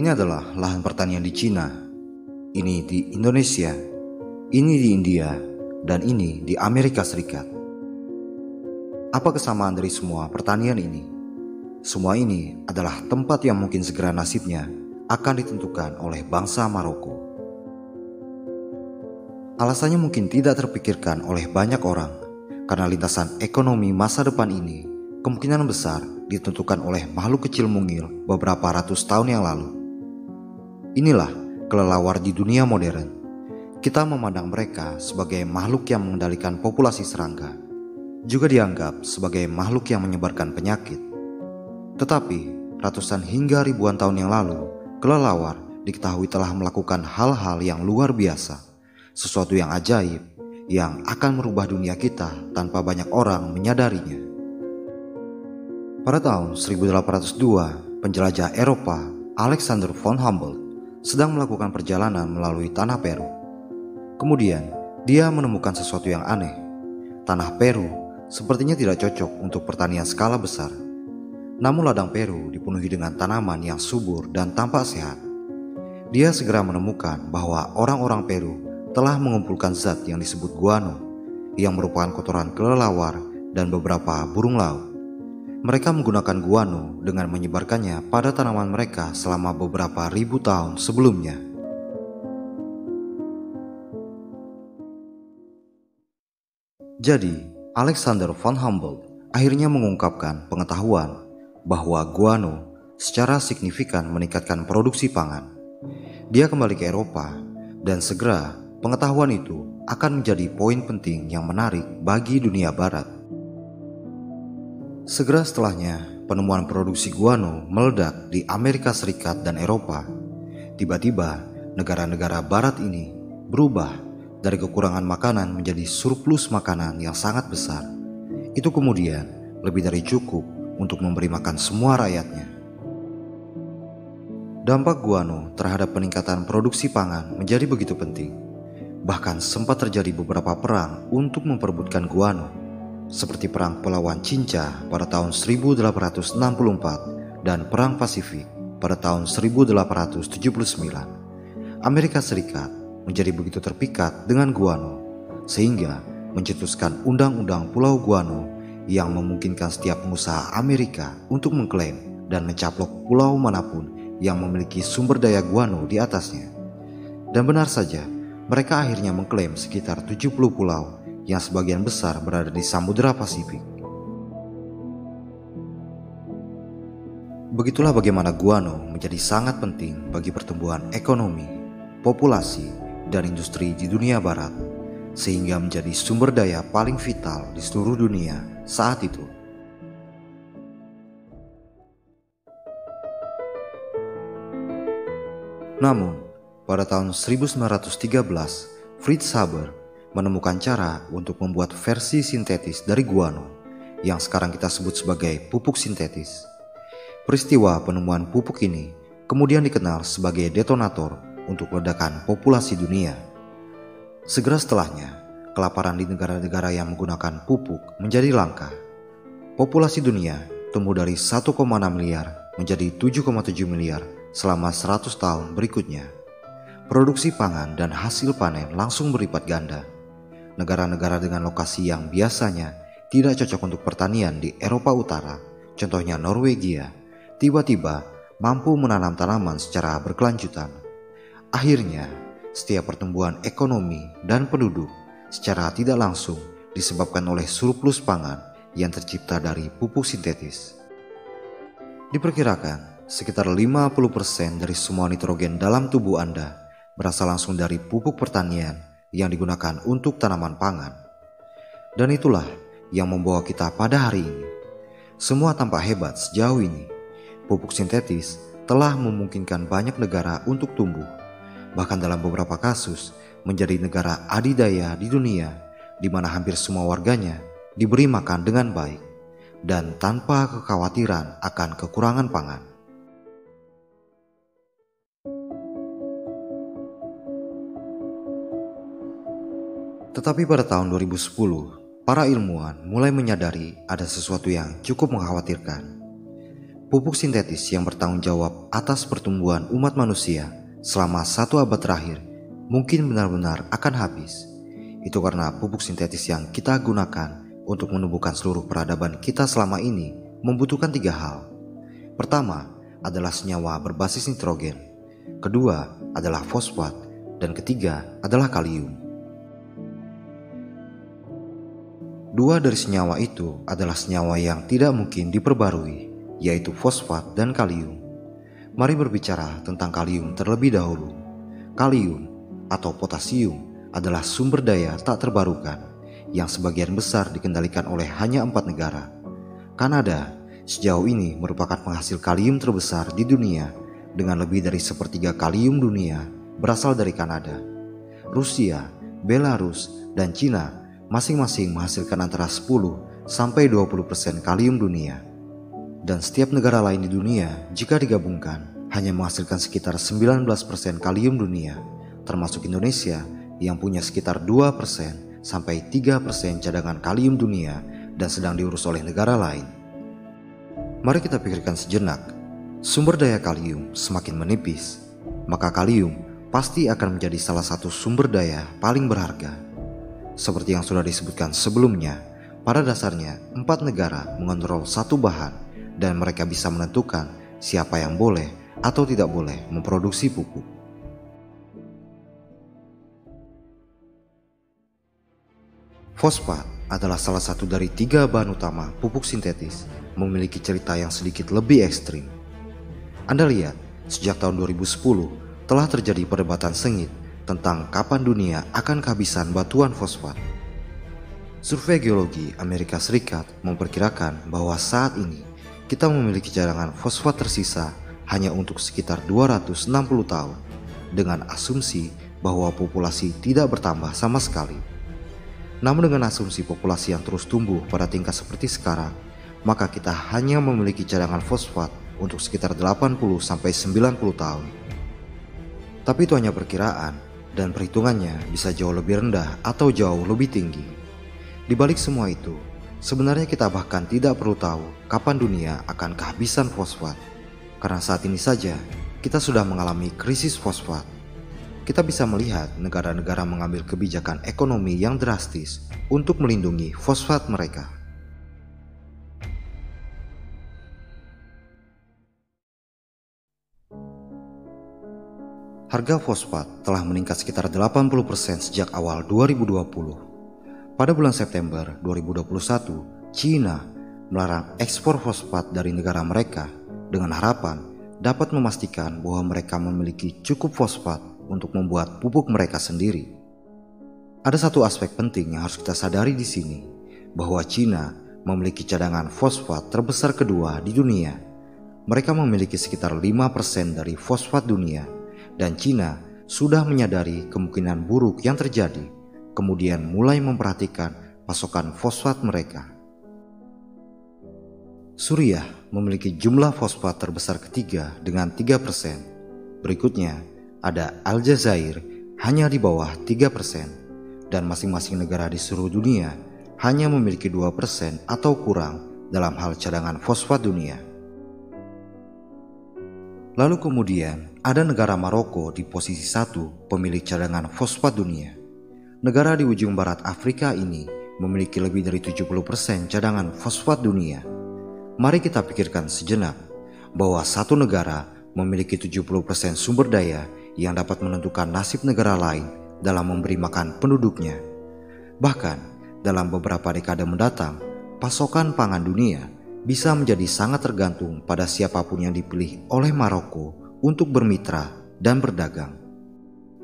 Ini adalah lahan pertanian di Cina, ini di Indonesia, ini di India, dan ini di Amerika Serikat. Apa kesamaan dari semua pertanian ini? Semua ini adalah tempat yang mungkin segera nasibnya akan ditentukan oleh bangsa Maroko. Alasannya mungkin tidak terpikirkan oleh banyak orang, karena lintasan ekonomi masa depan ini kemungkinan besar ditentukan oleh makhluk kecil mungil beberapa ratus tahun yang lalu. Inilah kelelawar di dunia modern. Kita memandang mereka sebagai makhluk yang mengendalikan populasi serangga, juga dianggap sebagai makhluk yang menyebarkan penyakit. Tetapi ratusan hingga ribuan tahun yang lalu, kelelawar diketahui telah melakukan hal-hal yang luar biasa, sesuatu yang ajaib yang akan merubah dunia kita tanpa banyak orang menyadarinya. Pada tahun 1802, penjelajah Eropa Alexander von Humboldt sedang melakukan perjalanan melalui tanah Peru. Kemudian dia menemukan sesuatu yang aneh. Tanah Peru sepertinya tidak cocok untuk pertanian skala besar. Namun ladang Peru dipenuhi dengan tanaman yang subur dan tampak sehat. Dia segera menemukan bahwa orang-orang Peru telah mengumpulkan zat yang disebut guano, yang merupakan kotoran kelelawar dan beberapa burung laut. Mereka menggunakan guano dengan menyebarkannya pada tanaman mereka selama beberapa ribu tahun sebelumnya. Jadi, Alexander von Humboldt akhirnya mengungkapkan pengetahuan bahwa guano secara signifikan meningkatkan produksi pangan. Dia kembali ke Eropa dan segera pengetahuan itu akan menjadi poin penting yang menarik bagi dunia barat. Segera setelahnya, penemuan produksi guano meledak di Amerika Serikat dan Eropa. Tiba-tiba, negara-negara barat ini berubah dari kekurangan makanan menjadi surplus makanan yang sangat besar. Itu kemudian lebih dari cukup untuk memberi makan semua rakyatnya. Dampak guano terhadap peningkatan produksi pangan menjadi begitu penting. Bahkan sempat terjadi beberapa perang untuk memperebutkan guano, seperti Perang Pelawan Cinca pada tahun 1864 dan Perang Pasifik pada tahun 1879. Amerika Serikat menjadi begitu terpikat dengan guano sehingga mencetuskan Undang-Undang Pulau Guano yang memungkinkan setiap pengusaha Amerika untuk mengklaim dan mencaplok pulau manapun yang memiliki sumber daya guano di atasnya. Dan benar saja, mereka akhirnya mengklaim sekitar 70 pulau yang sebagian besar berada di Samudra Pasifik. Begitulah bagaimana guano menjadi sangat penting bagi pertumbuhan ekonomi, populasi, dan industri di dunia barat, sehingga menjadi sumber daya paling vital di seluruh dunia saat itu. Namun, pada tahun 1913, Fritz Haber menemukan cara untuk membuat versi sintetis dari guano yang sekarang kita sebut sebagai pupuk sintetis. Peristiwa penemuan pupuk ini kemudian dikenal sebagai detonator untuk ledakan populasi dunia. Segera setelahnya, kelaparan di negara-negara yang menggunakan pupuk menjadi langka. Populasi dunia tumbuh dari 1,6 miliar menjadi 7,7 miliar selama 100 tahun berikutnya. Produksi pangan dan hasil panen langsung berlipat ganda. Negara-negara dengan lokasi yang biasanya tidak cocok untuk pertanian di Eropa Utara, contohnya Norwegia, tiba-tiba mampu menanam tanaman secara berkelanjutan. Akhirnya, setiap pertumbuhan ekonomi dan penduduk secara tidak langsung disebabkan oleh surplus pangan yang tercipta dari pupuk sintetis. Diperkirakan, sekitar 50% dari semua nitrogen dalam tubuh Anda berasal langsung dari pupuk pertanian yang digunakan untuk tanaman pangan. Dan itulah yang membawa kita pada hari ini. Semua tampak hebat sejauh ini. Pupuk sintetis telah memungkinkan banyak negara untuk tumbuh, bahkan dalam beberapa kasus menjadi negara adidaya di dunia, di mana hampir semua warganya diberi makan dengan baik dan tanpa kekhawatiran akan kekurangan pangan. Tetapi pada tahun 2010, para ilmuwan mulai menyadari ada sesuatu yang cukup mengkhawatirkan. pupuk sintetis yang bertanggung jawab atas pertumbuhan umat manusia selama 1 abad terakhir mungkin benar-benar akan habis. Itu karena pupuk sintetis yang kita gunakan untuk menumbuhkan seluruh peradaban kita selama ini membutuhkan 3 hal. Pertama adalah senyawa berbasis nitrogen, kedua adalah fosfat, dan ketiga adalah kalium. 2 dari senyawa itu adalah senyawa yang tidak mungkin diperbarui, yaitu fosfat dan kalium. Mari berbicara tentang kalium terlebih dahulu. Kalium atau potasium adalah sumber daya tak terbarukan yang sebagian besar dikendalikan oleh hanya 4 negara. Kanada sejauh ini merupakan penghasil kalium terbesar di dunia dengan lebih dari 1/3 kalium dunia berasal dari Kanada. Rusia, Belarus, dan Cina masing-masing menghasilkan antara 10-20% kalium dunia. Dan setiap negara lain di dunia jika digabungkan hanya menghasilkan sekitar 19% kalium dunia, termasuk Indonesia yang punya sekitar 2-3% cadangan kalium dunia dan sedang diurus oleh negara lain. Mari kita pikirkan sejenak. Sumber daya kalium semakin menipis, maka kalium pasti akan menjadi salah satu sumber daya paling berharga. Seperti yang sudah disebutkan sebelumnya, pada dasarnya 4 negara mengontrol satu bahan dan mereka bisa menentukan siapa yang boleh atau tidak boleh memproduksi pupuk. Fosfat adalah salah satu dari 3 bahan utama pupuk sintetis, memiliki cerita yang sedikit lebih ekstrim. Anda lihat, sejak tahun 2010 telah terjadi perdebatan sengit tentang kapan dunia akan kehabisan batuan fosfat. Survei Geologi Amerika Serikat memperkirakan bahwa saat ini kita memiliki cadangan fosfat tersisa hanya untuk sekitar 260 tahun, dengan asumsi bahwa populasi tidak bertambah sama sekali. Namun dengan asumsi populasi yang terus tumbuh pada tingkat seperti sekarang, maka kita hanya memiliki cadangan fosfat untuk sekitar 80-90 tahun. Tapi itu hanya perkiraan, dan perhitungannya bisa jauh lebih rendah atau jauh lebih tinggi. Di balik semua itu, sebenarnya kita bahkan tidak perlu tahu kapan dunia akan kehabisan fosfat. Karena saat ini saja, kita sudah mengalami krisis fosfat. Kita bisa melihat negara-negara mengambil kebijakan ekonomi yang drastis untuk melindungi fosfat mereka. Harga fosfat telah meningkat sekitar 80% sejak awal 2020. Pada bulan September 2021, China melarang ekspor fosfat dari negara mereka dengan harapan dapat memastikan bahwa mereka memiliki cukup fosfat untuk membuat pupuk mereka sendiri. Ada satu aspek penting yang harus kita sadari di sini, bahwa China memiliki cadangan fosfat terbesar kedua di dunia. Mereka memiliki sekitar 5% dari fosfat dunia. Dan China sudah menyadari kemungkinan buruk yang terjadi, kemudian mulai memperhatikan pasokan fosfat mereka. Suriah memiliki jumlah fosfat terbesar ketiga dengan 3%. Berikutnya ada Aljazair hanya di bawah 3%, dan masing-masing negara di seluruh dunia hanya memiliki 2% atau kurang dalam hal cadangan fosfat dunia. Lalu kemudian ada negara Maroko di posisi 1 pemilik cadangan fosfat dunia. Negara di ujung barat Afrika ini memiliki lebih dari 70% cadangan fosfat dunia. Mari kita pikirkan sejenak bahwa satu negara memiliki 70% sumber daya yang dapat menentukan nasib negara lain dalam memberi makan penduduknya. Bahkan dalam beberapa dekade mendatang, pasokan pangan dunia bisa menjadi sangat tergantung pada siapapun yang dipilih oleh Maroko untuk bermitra dan berdagang.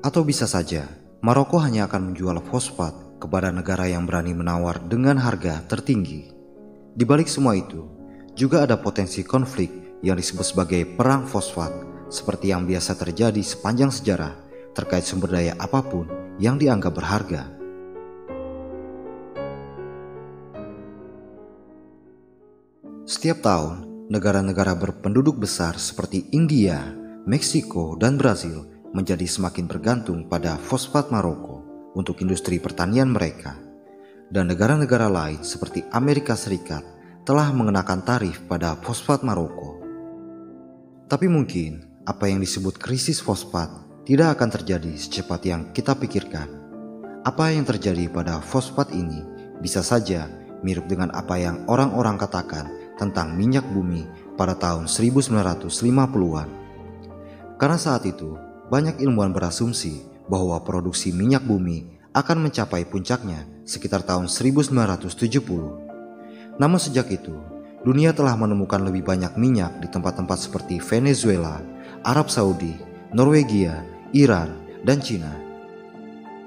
Atau bisa saja Maroko hanya akan menjual fosfat kepada negara yang berani menawar dengan harga tertinggi. Di balik semua itu, juga ada potensi konflik yang disebut sebagai perang fosfat, seperti yang biasa terjadi sepanjang sejarah terkait sumber daya apapun yang dianggap berharga. Setiap tahun, negara-negara berpenduduk besar seperti India, Meksiko, dan Brazil menjadi semakin bergantung pada fosfat Maroko untuk industri pertanian mereka. Dan negara-negara lain seperti Amerika Serikat telah mengenakan tarif pada fosfat Maroko. Tapi mungkin apa yang disebut krisis fosfat tidak akan terjadi secepat yang kita pikirkan. Apa yang terjadi pada fosfat ini bisa saja mirip dengan apa yang orang-orang katakan tentang minyak bumi pada tahun 1950-an. Karena saat itu, banyak ilmuwan berasumsi bahwa produksi minyak bumi akan mencapai puncaknya sekitar tahun 1970. Namun sejak itu, dunia telah menemukan lebih banyak minyak di tempat-tempat seperti Venezuela, Arab Saudi, Norwegia, Iran, dan Cina.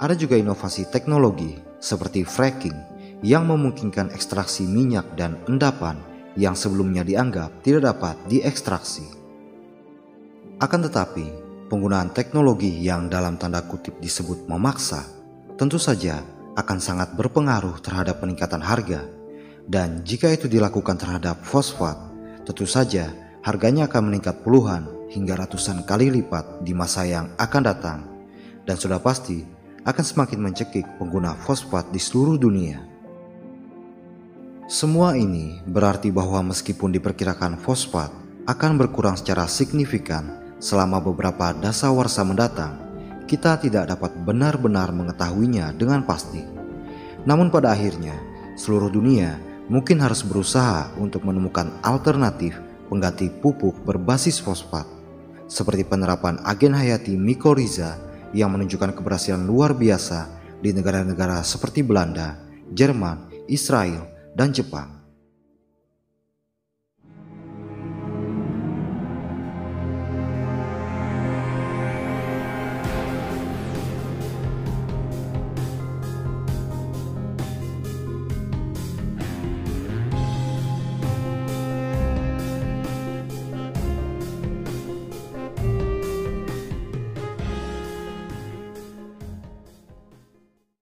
Ada juga inovasi teknologi seperti fracking yang memungkinkan ekstraksi minyak dan endapan yang sebelumnya dianggap tidak dapat diekstraksi. Akan tetapi, penggunaan teknologi yang dalam tanda kutip disebut memaksa tentu saja akan sangat berpengaruh terhadap peningkatan harga. Dan jika itu dilakukan terhadap fosfat, tentu saja harganya akan meningkat puluhan hingga ratusan kali lipat di masa yang akan datang. Dan sudah pasti akan semakin mencekik pengguna fosfat di seluruh dunia. Semua ini berarti bahwa meskipun diperkirakan fosfat akan berkurang secara signifikan selama beberapa dasawarsa mendatang, kita tidak dapat benar-benar mengetahuinya dengan pasti. Namun pada akhirnya, seluruh dunia mungkin harus berusaha untuk menemukan alternatif pengganti pupuk berbasis fosfat, seperti penerapan agen hayati mikoriza yang menunjukkan keberhasilan luar biasa di negara-negara seperti Belanda, Jerman, Israel, dan Jepang.